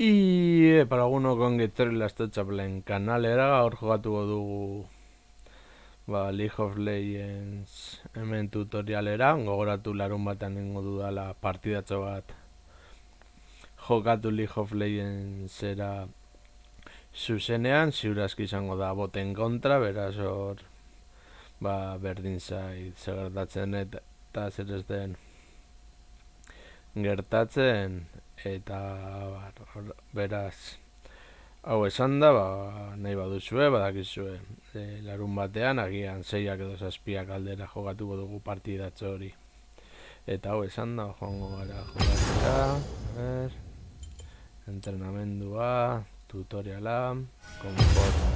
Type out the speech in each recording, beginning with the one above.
Para alguno kongi etorri lastotxapelen kanalera, gaur jogatuko dugu League of Legends hemen tutorialera, gogoratu larun batean nengo dudala partidatxo bat jokatu League of Legendsera zuzenean, ziurazki izango da boten kontra, beraz hor berdin zait zer gertatzen eta zer ez den gertatzen, eta beraz hau esan da, nahi baduzue, badakizue larun batean, agian 6ak edo 7ak aldera jokatuko dugu partidatxo hori. Eta hau esan da, joango gara jokatzera, entrenamendua, tutoriala, konforta.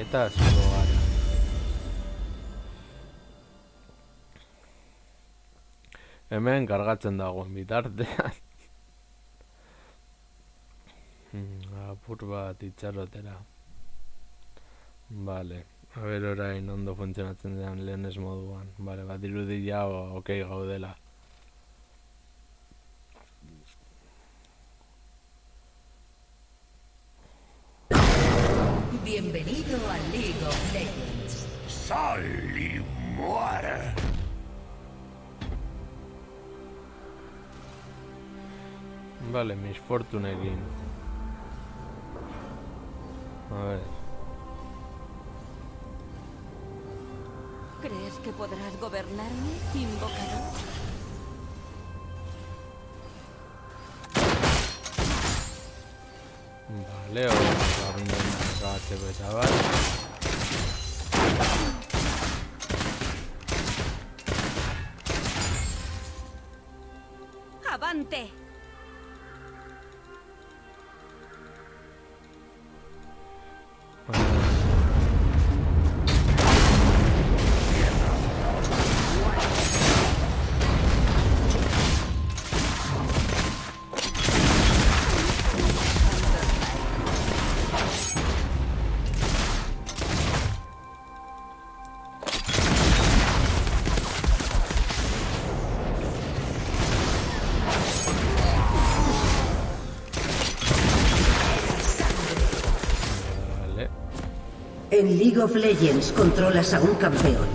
Eta hasiko gara. Hemen kargatzen dagoen bitartean. Apur bat itxarotera. Vale, a ber orain ondo funtzionatzen den lehen ez moduan. Vale, bat irudi ja okei gaudela. Bienvenido a League of Legends. Sal y muere. Vale, mis fortunekin. A ver. ¿Crees que podrás gobernarme, invocador? Vale, ahora acabate chaval. ¡Avante! En League of Legends controlas a un campeón.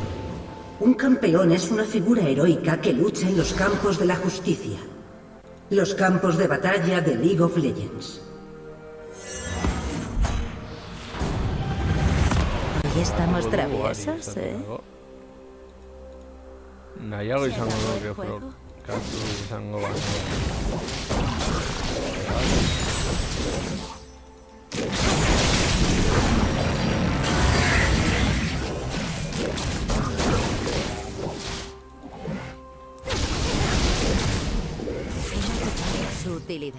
Un campeón es una figura heroica que lucha en los campos de la justicia. Los campos de batalla de League of Legends. Hoy estamos traviesos, ¿eh? Nahiago izango duke frokatu izango bat. Su utilidad.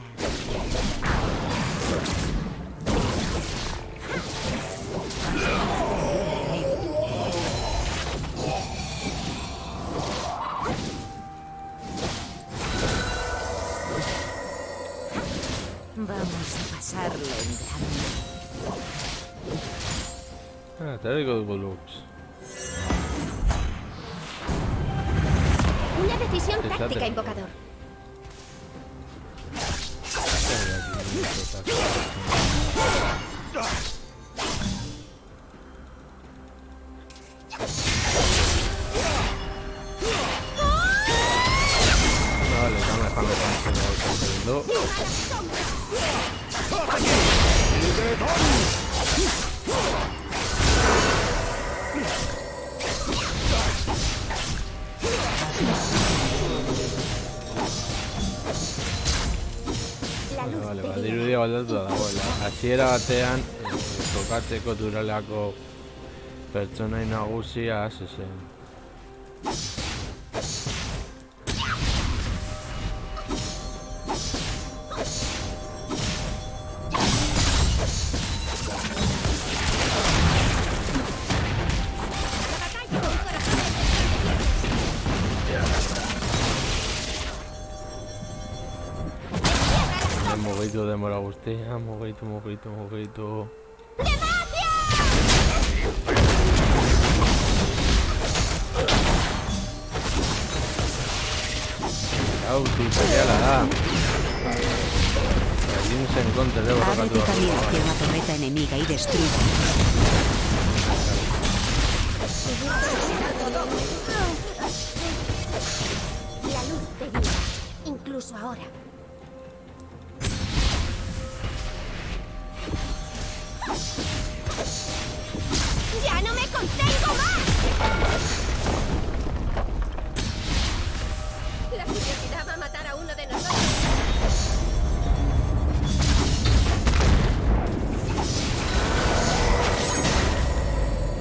Vamos a pasarlo en grande. Te digo de Lux. Una decisión táctica, invocador. Vale, dame un segundo. Vale, badirudi baldatu da dagoela. Hasiera batean, jokatzeko duralako pertsonai nagusia zen. Mugitu demora guztia, mugitu. Hau, tutoriala da. Egin zen kontra ere borrokatu Abre da. también hacia una torreta enemiga y destruye. La luz te guía, incluso ahora. ¡Ya no me contengo más! La curiosidad va a matar a uno de nosotros.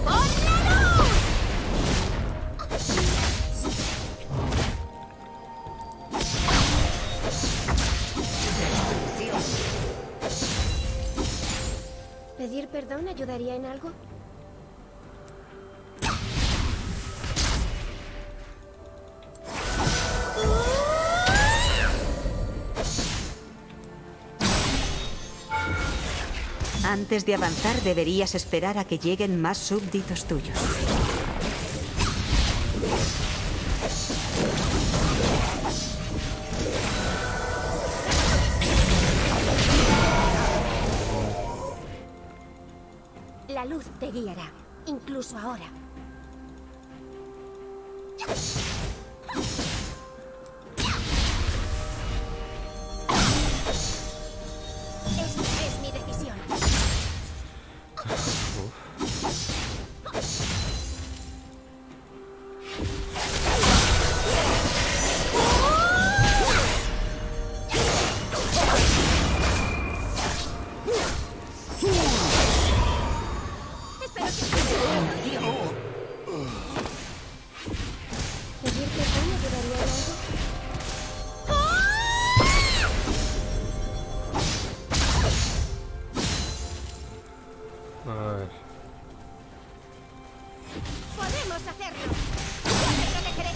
¡Por la luz! ¿Pedir perdón ayudaría en algo? Antes de avanzar deberías esperar a que lleguen más súbditos tuyos. La luz te guiará, incluso ahora. Esta es mi decisión. Espero que ¿pedir perdón ayudaría en algo? A ver. ¡Podemos hacerlo! ¡Yo te protegeré!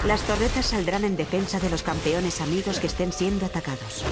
Las torretas saldrán en defensa de los campeones amigos que estén siendo atacados.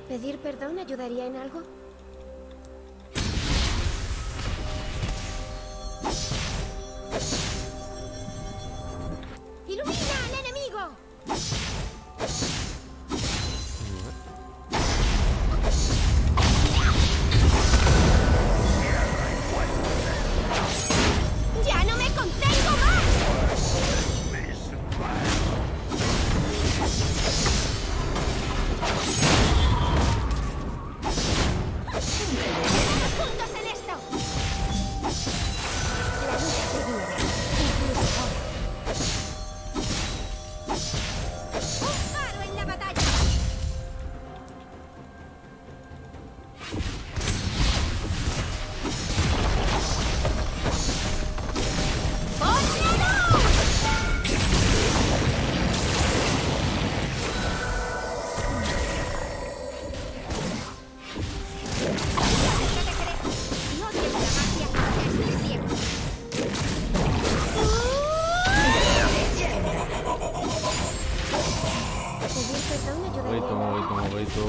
¿Pedir perdón ayudaría en algo? ¡Ilumina al enemigo! ¡Ya no me contengo más! ¡Estamos juntos en esto! La luz te guiará, incluso ahora. ¡Un faro en la batalla! ¡Por la luz! No tienes la magia antes del tiempo. ¿Pedir perdón ayudaría? Mogoitu.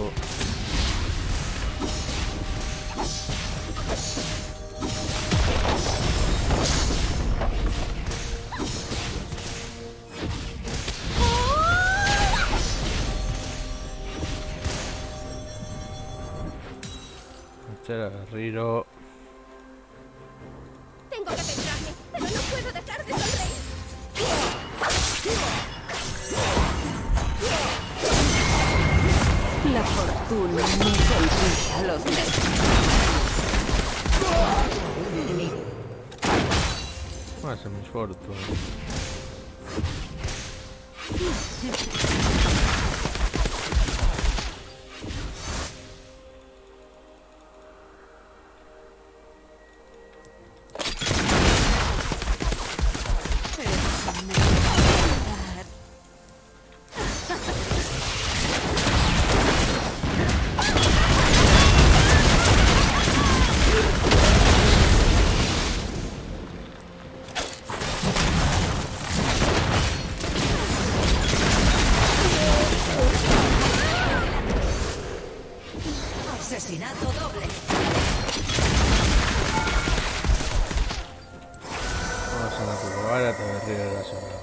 Atzera berriro. Tengo que centrarme, pero no puedo dejar de sonreír. La fortuna me sonríe a los necios. Más mis fortuna. gara eta berriro erasora.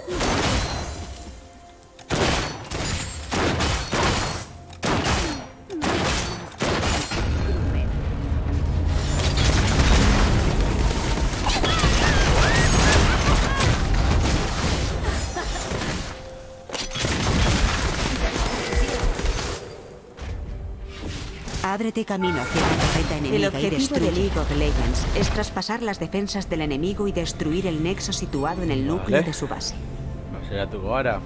Ábrete camino hacia la torreta enemiga. El objetivo de League of Legends es traspasar las defensas del enemigo y destruir el nexo situado en el núcleo de su base. Baseratuko gara.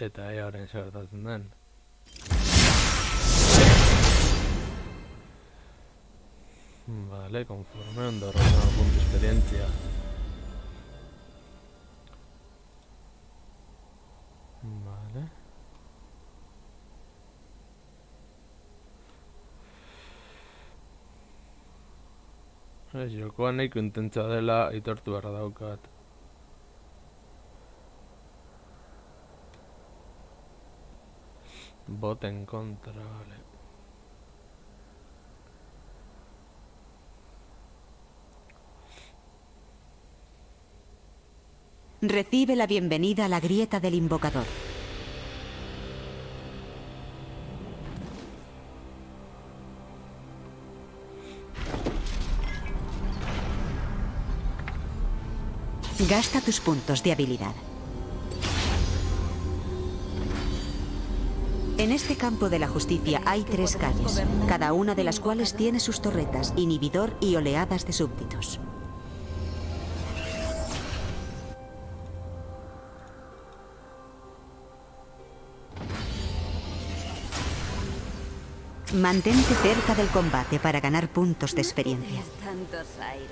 Eta horren gertatzen den. Vale, conforme ondo horretan punto experiencia. Vale. Jokoa nahiko intentsa dela aitortu beharra daukat. Bot en contra, vale. Recibe la bienvenida a la grieta del invocador. Gasta tus puntos de habilidad. En este campo de la justicia hay 3 calles, cada una de las cuales tiene sus torretas, inhibidor y oleadas de súbditos. Mantente cerca del combate para ganar puntos de experiencia. Tantos aires.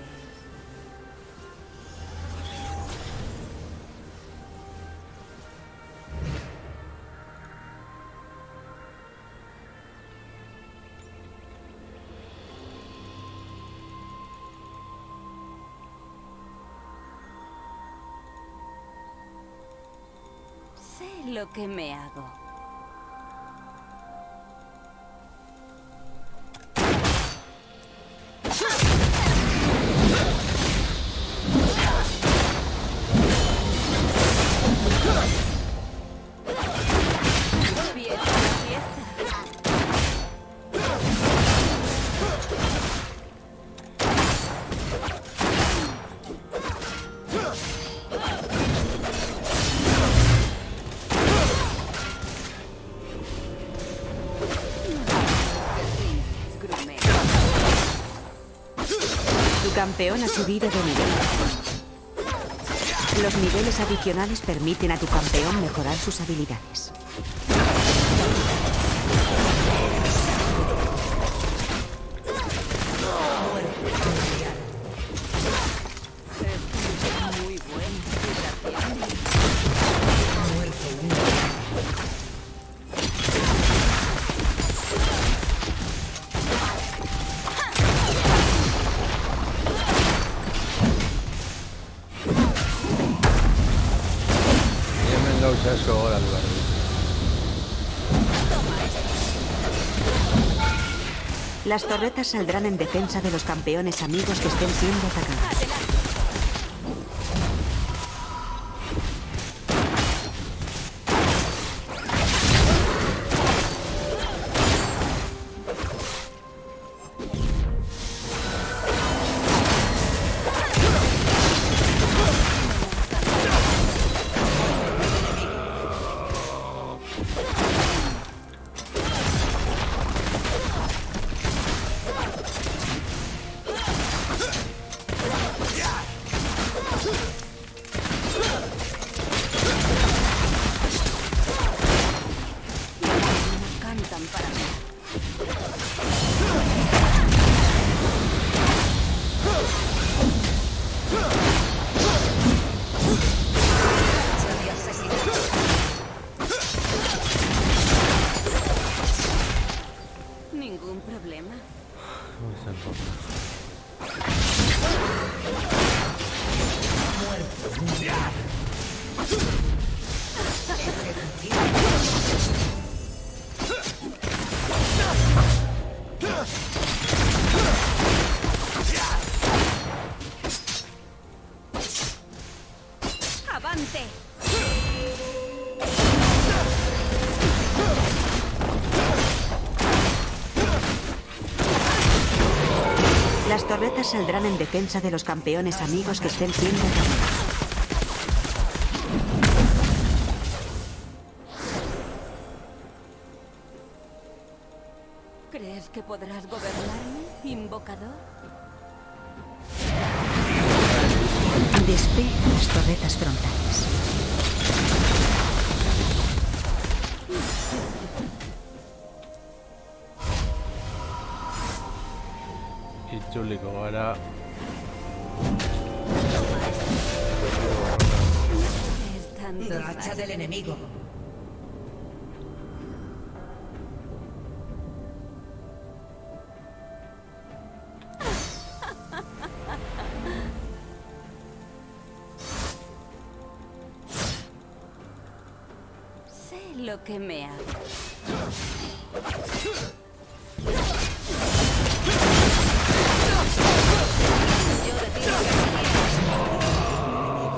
Sé lo que me hago. campeón ha subido de nivel. Los niveles adicionales permiten a tu campeón mejorar sus habilidades. Las torretas saldrán en defensa de los campeones amigos que estén siendo atacados. ¿Ningún problema? ¡Avante! Las torretas saldrán en defensa de los campeones amigos que estén siendo atacados. ¿Crees que podrás gobernarme, invocador? Despeja las torretas frontales. Itzuliko gara. La hacha del enemigo. Sé lo que me hago.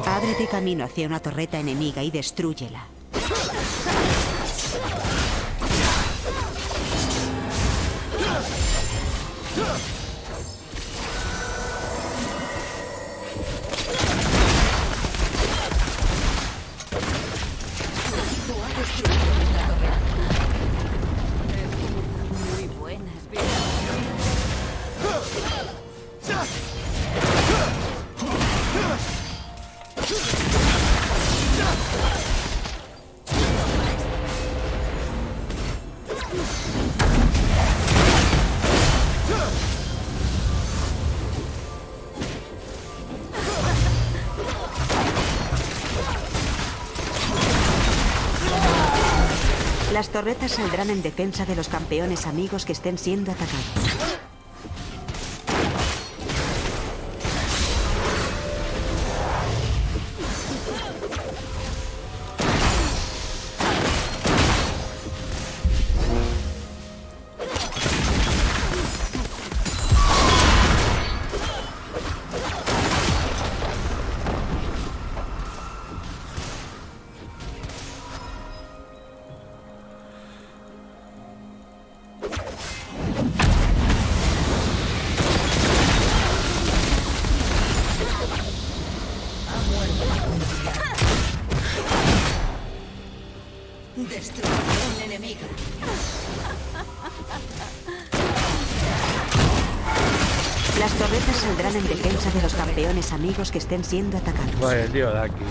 Ábrete camino hacia una torreta enemiga y destrúyela. Muy buenas, Las torretas saldrán en defensa de los campeones amigos que estén siendo atacados. Las torretas saldrán en defensa de los campeones amigos que estén siendo atacados. Bai, tío, da aquí.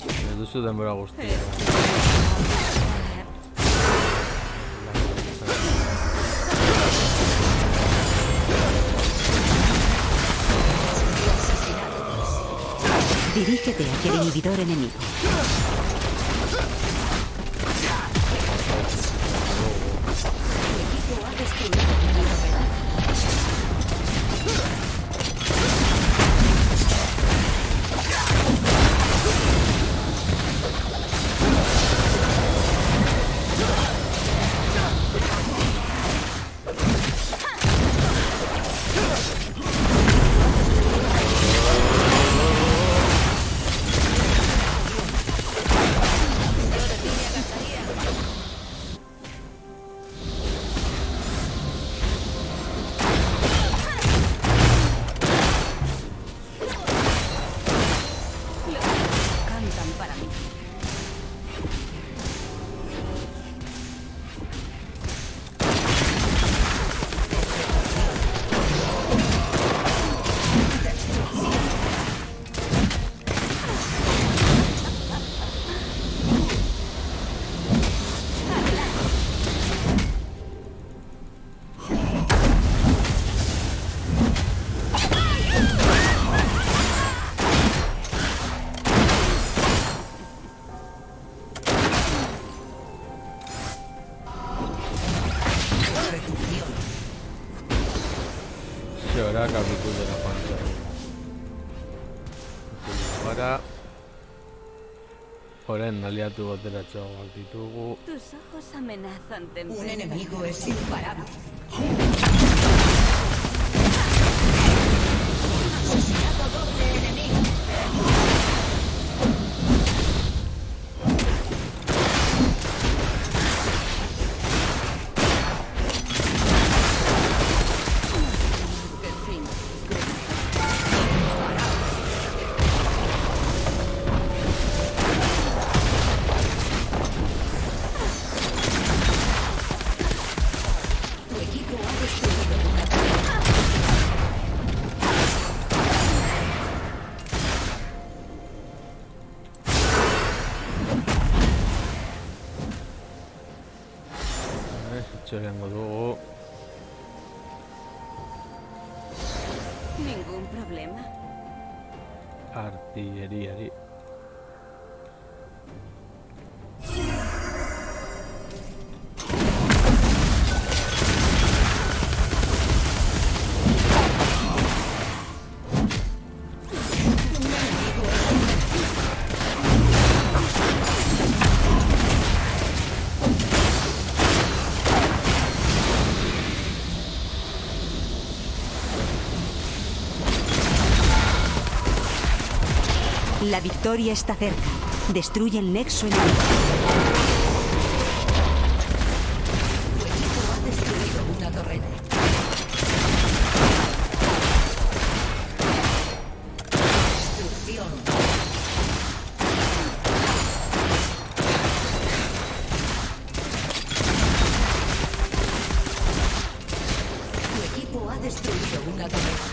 Ez duzu denbora guztia. Dirígete hacia el inhibidor enemigo. Ahora capítulo de la pantalla. Ahora orain aliatu boteratxoagoak ditugu. Tus ojos amenazan Un tempestad. enemigo es imparable. Tu equipo ha destruido una torre. Itxorengo dugu. Ningún problema. Artilleriari. La victoria está cerca. Destruye el nexo enemigo. Tu equipo ha destruido una torreta. Destrucción. Tu equipo ha destruido una torreta.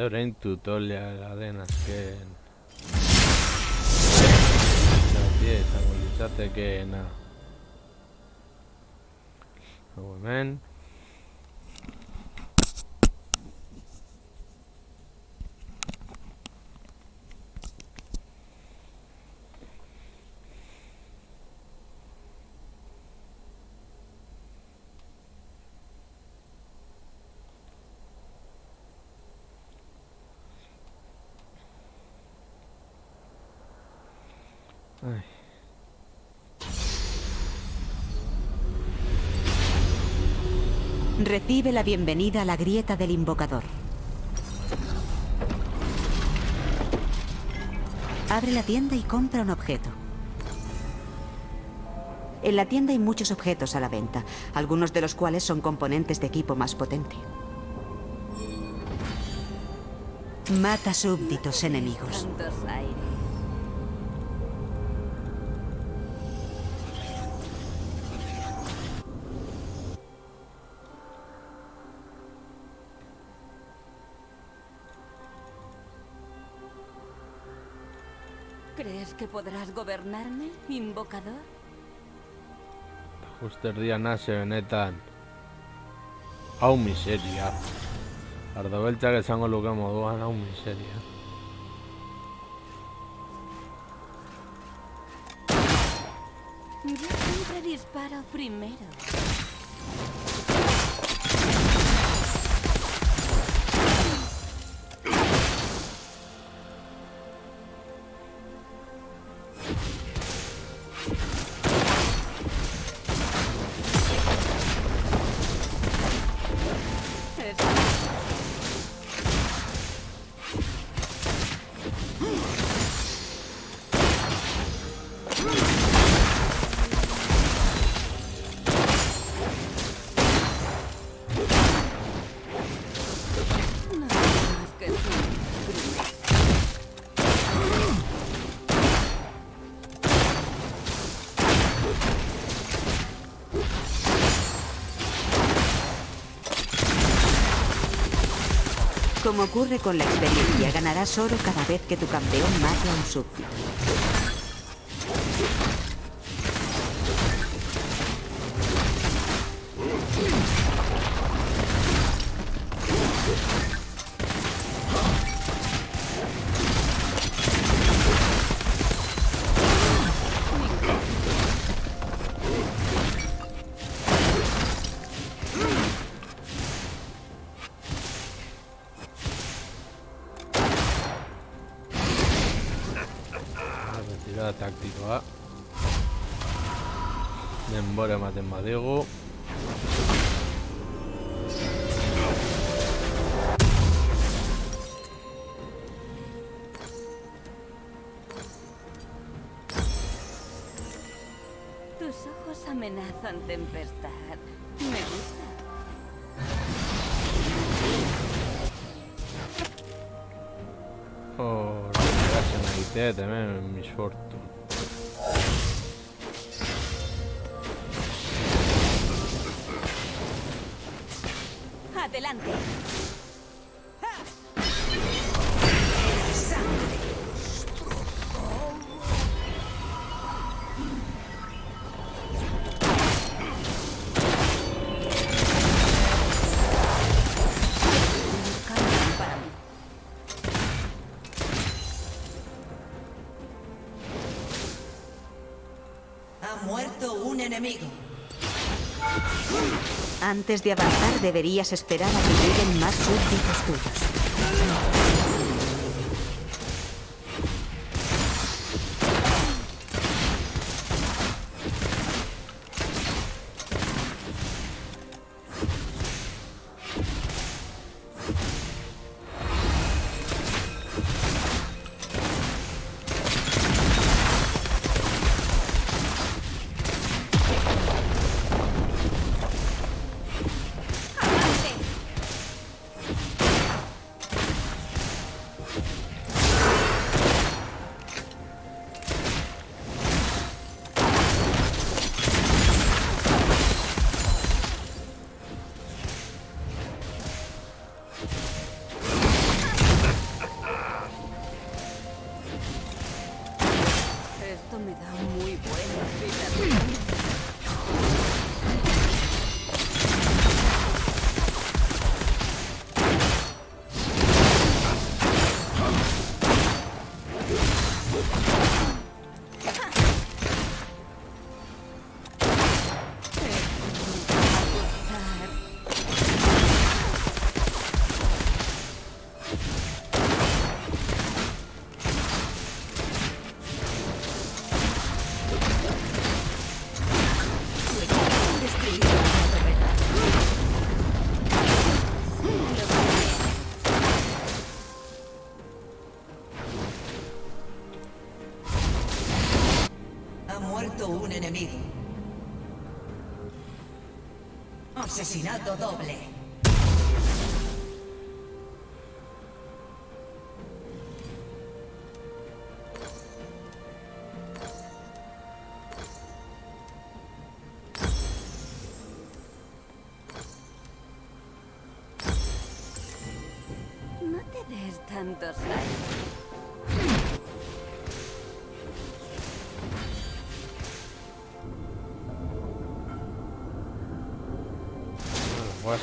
Eta orain tutorialaren azken zatia izango litzatekeena. Hau hemen. Ay. Recibe la bienvenida a la grieta del invocador. Abre la tienda y compra un objeto. En la tienda hay muchos objetos a la venta, algunos de los cuales son componentes de equipo más potente. Mata súbditos enemigos. Tantos aires. ¿Crees que podrás gobernarme, invocador? Justerdia se benetan. Hau miseria. Ardobeltzak esango luke moduan hau miseria. Yo siempre disparo primero. Como ocurre con la experiencia, ganarás oro cada vez que tu campeón mate a un súbdito. Retirada taktikoa. Denbora ematen badigu. Tus ojos amenazan tempestad. Me gusta. Grazie nahi hemen misfortu. Adelante. Para mí. Ha muerto un enemigo. Antes de avanzar, deberías esperar a que lleguen más súbditos tuyos. Asesinato doble. No te des tantos aires. Guas.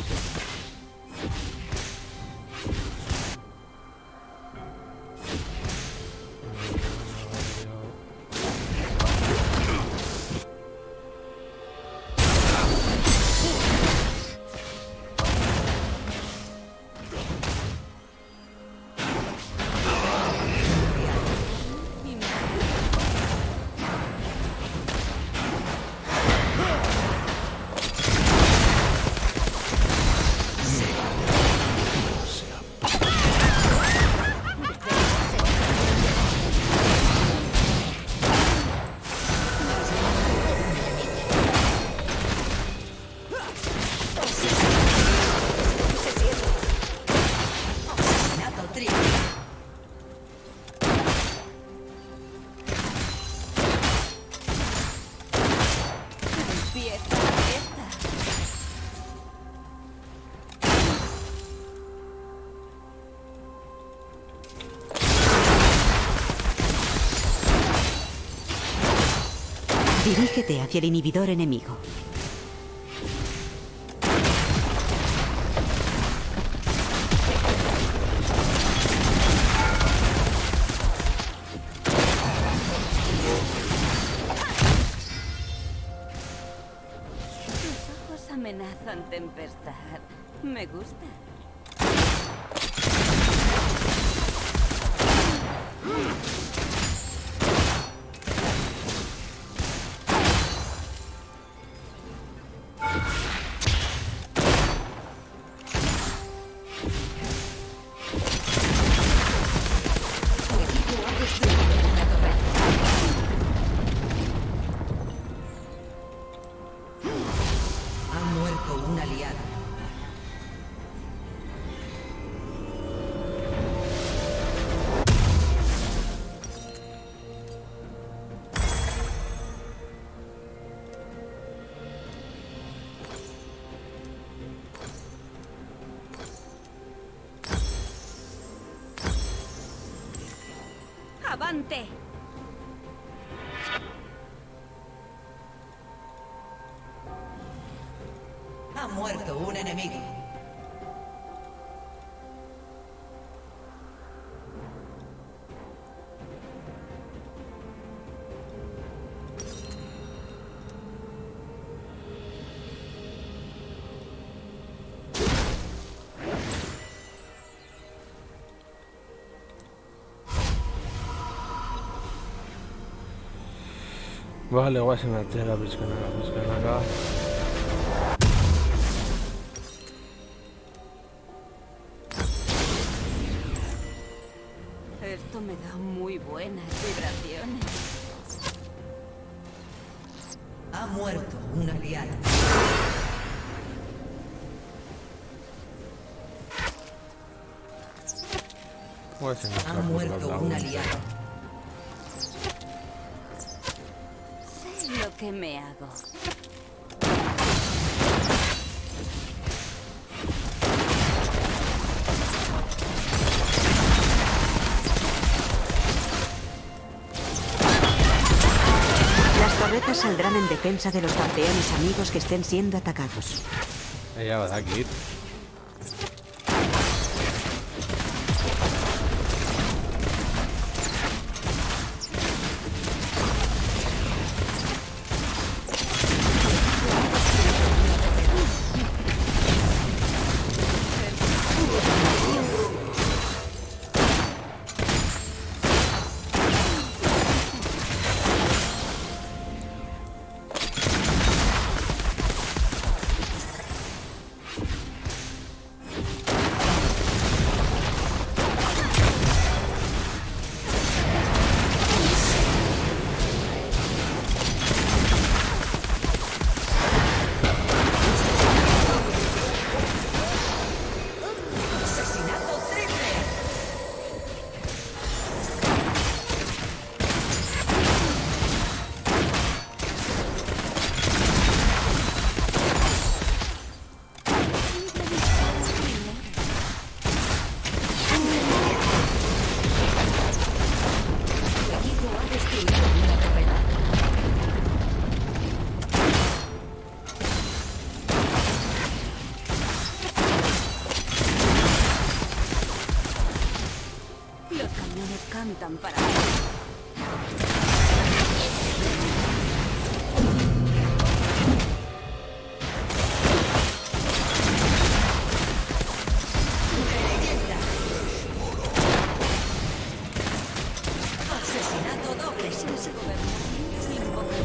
Dirígete hacia el inhibidor enemigo. Tus ojos amenazan tempestad. Me gusta. Ha muerto un aliado. ¡Avante! Ha muerto un enemigo. Vale, guazen atzera pizkanaka. Esto me da muy buenas vibraciones. Ha muerto un aliado. Guazen Ha muerto un aliado. Sé lo que me hago. Las torretas saldrán en defensa de los campeones amigos que estén siendo atacados. Ella va aquí. levantan para... Asesinato doble. Se gobernan, invocan.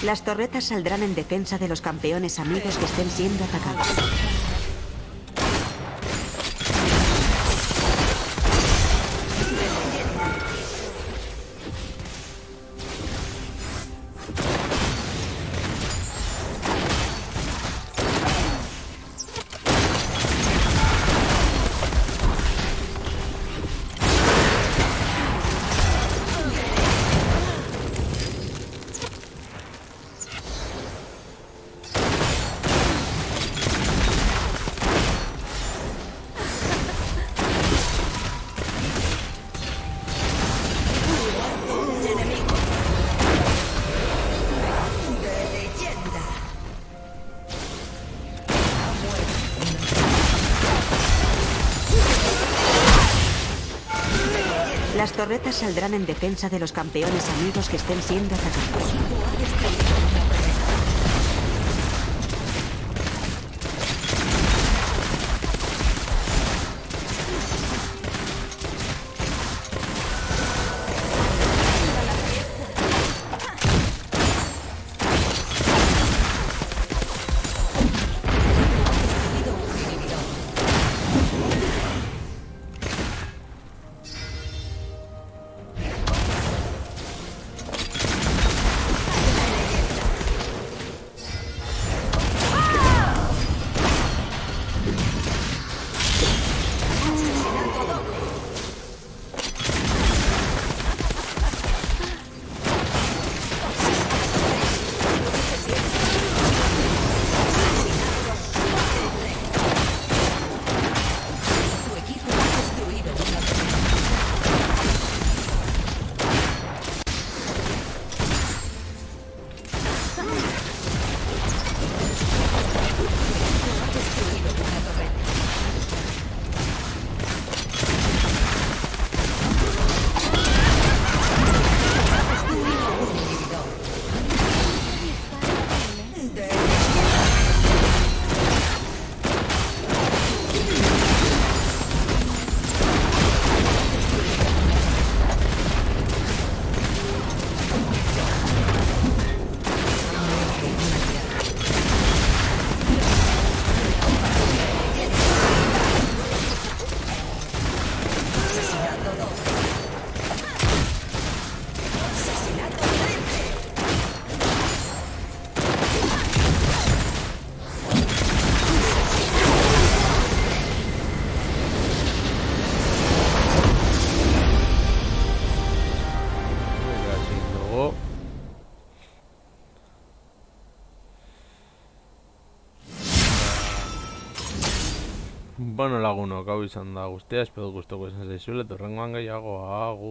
Las torretas saldrán en defensa de los campeones amigos que estén siendo atacados. Las torretas saldrán en defensa de los campeones amigos que estén siendo atacados. Bueno, lagunok, hau izan da guztia, espero gustoko izan zaizula, eta horrengoan gehiago, agur.